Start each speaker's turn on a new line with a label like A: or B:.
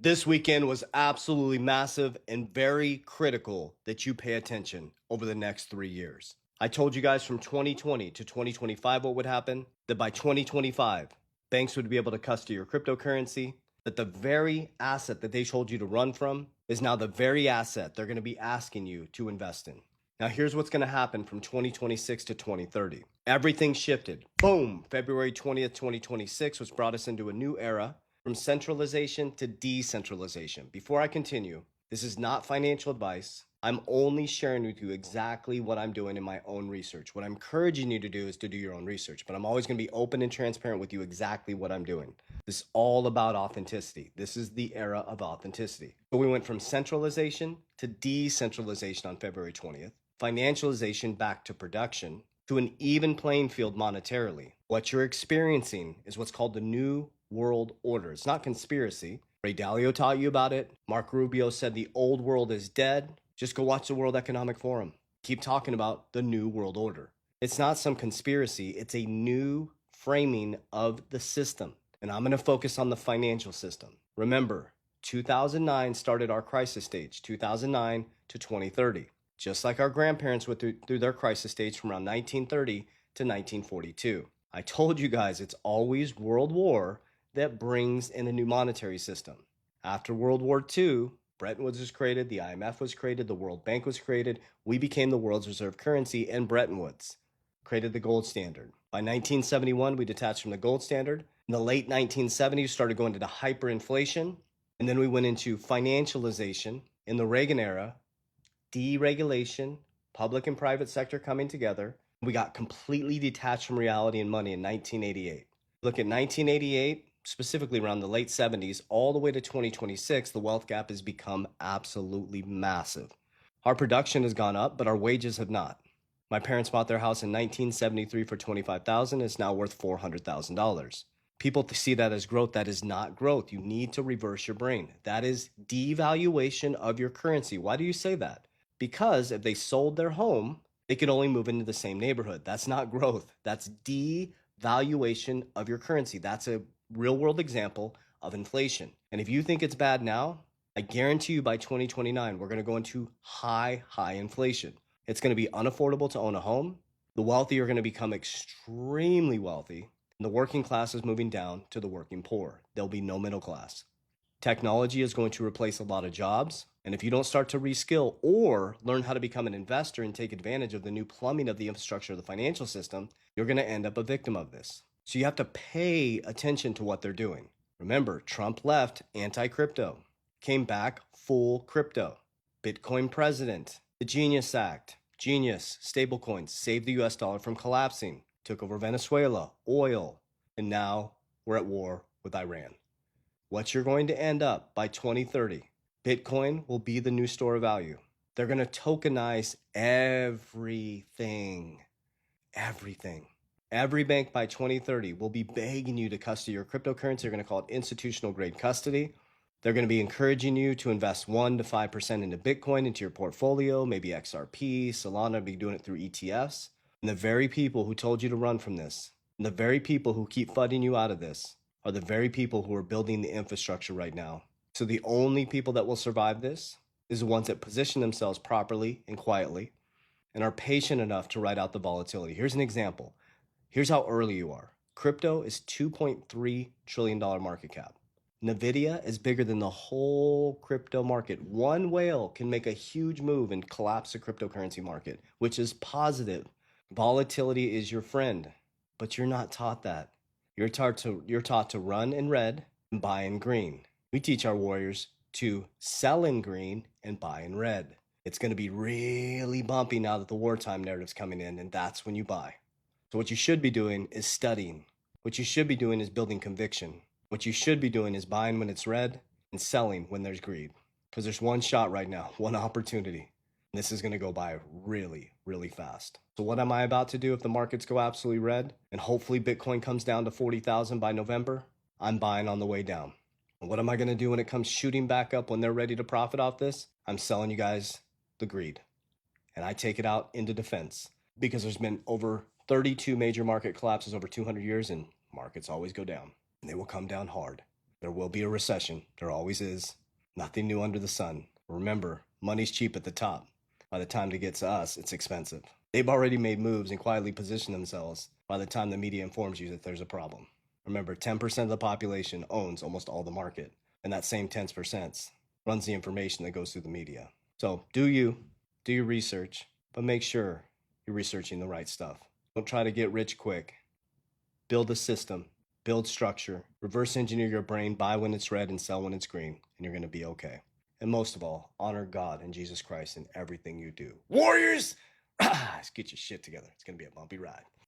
A: This weekend was absolutely massive and very critical that you pay attention over the next 3 years. I told you guys from 2020 to 2025 what would happen, that by 2025, banks would be able to custody your cryptocurrency, that the very asset that they told you to run from is now the very asset they're going to be asking you to invest in. Now, here's what's going to happen from 2026 to 2030. Everything shifted. Boom! February 20th, 2026, which brought us into a new era from centralization to decentralization. Before I continue, this is not financial advice. I'm only sharing with you exactly what I'm doing in my own research. What I'm encouraging you to do is to do your own research, but I'm always going to be open and transparent with you exactly what I'm doing. This is all about authenticity. This is the era of authenticity. So we went from centralization to decentralization on February 20th, financialization back to production, to an even playing field monetarily. What you're experiencing is what's called the New World Order. It's not conspiracy. Ray Dalio taught you about it. Mark Rubio said the old world is dead. Just go watch the World Economic Forum. Keep talking about the New World Order. It's not some conspiracy. It's a new framing of the system. And I'm going to focus on the financial system. Remember, 2009 started our crisis stage, 2009 to 2030. Just like our grandparents went through their crisis stage from around 1930 to 1942. I told you guys it's always World War that brings in a new monetary system. After World War II, Bretton Woods was created, the IMF was created, the World Bank was created. We became the world's reserve currency, and Bretton Woods created the gold standard. By 1971, we detached from the gold standard. In the late 1970s, started going into hyperinflation, and then we went into financialization. In the Reagan era, deregulation, public and private sector coming together. We got completely detached from reality and money in 1988. Look at 1988, specifically around the late 70s, all the way to 2026, the wealth gap has become absolutely massive. Our production has gone up, but our wages have not. My parents bought their house in 1973 for $25,000. It's now worth $400,000. People see that as growth. That is not growth. You need to reverse your brain. That is devaluation of your currency. Why do you say that? Because if they sold their home, they could only move into the same neighborhood. That's not growth. That's devaluation of your currency. That's a real world example of inflation. And if you think it's bad now, I guarantee you by 2029, we're going to go into high inflation. It's going to be unaffordable to own a home. The wealthy are going to become extremely wealthy. And the working class is moving down to the working poor. There'll be no middle class. Technology is going to replace a lot of jobs. And if you don't start to reskill or learn how to become an investor and take advantage of the new plumbing of the infrastructure of the financial system, you're going to end up a victim of this. So you have to pay attention to what they're doing. Remember, Trump left anti-crypto, came back full crypto. Bitcoin president, the Genius Act, Genius, stablecoins, saved the US dollar from collapsing, took over Venezuela, oil, and now we're at war with Iran. What you're going to end up by 2030, Bitcoin will be the new store of value. They're going to tokenize everything. Everything. Every bank by 2030 will be begging you to custody your cryptocurrency. They're going to call it institutional grade custody. They're going to be encouraging you to invest 1 to 5% into Bitcoin into your portfolio, maybe XRP, Solana, be doing it through ETFs. And the very people who told you to run from this, and the very people who keep funding you out of this, are the very people who are building the infrastructure right now. So the only people that will survive this is the ones that position themselves properly and quietly and are patient enough to ride out the volatility. Here's an example. Here's how early you are. Crypto is $2.3 trillion market cap. NVIDIA is bigger than the whole crypto market. One whale can make a huge move and collapse the cryptocurrency market, which is positive. Volatility is your friend, but you're not taught that. You're taught to run in red and buy in green. We teach our warriors to sell in green and buy in red. It's going to be really bumpy now that the wartime narrative's coming in, and that's when you buy. So what you should be doing is studying. What you should be doing is building conviction. What you should be doing is buying when it's red and selling when there's greed. Because there's one shot right now, one opportunity. And this is going to go by really fast. So what am I about to do if the markets go absolutely red and hopefully Bitcoin comes down to 40,000 by November? I'm buying on the way down. And what am I going to do when it comes shooting back up when they're ready to profit off this? I'm selling you guys the greed. And I take it out into defense because there's been over 32 major market collapses over 200 years and markets always go down. And they will come down hard. There will be a recession. There always is. Nothing new under the sun. Remember, money's cheap at the top. By the time it gets to us, it's expensive. They've already made moves and quietly positioned themselves by the time the media informs you that there's a problem. Remember, 10% of the population owns almost all the market, and that same 10% runs the information that goes through the media. So do your research, but make sure you're researching the right stuff. Don't try to get rich quick. Build a system, build structure, reverse engineer your brain, buy when it's red and sell when it's green, and you're going to be okay. And most of all, honor God and Jesus Christ in everything you do. Warriors, let's get your shit together. It's going to be a bumpy ride.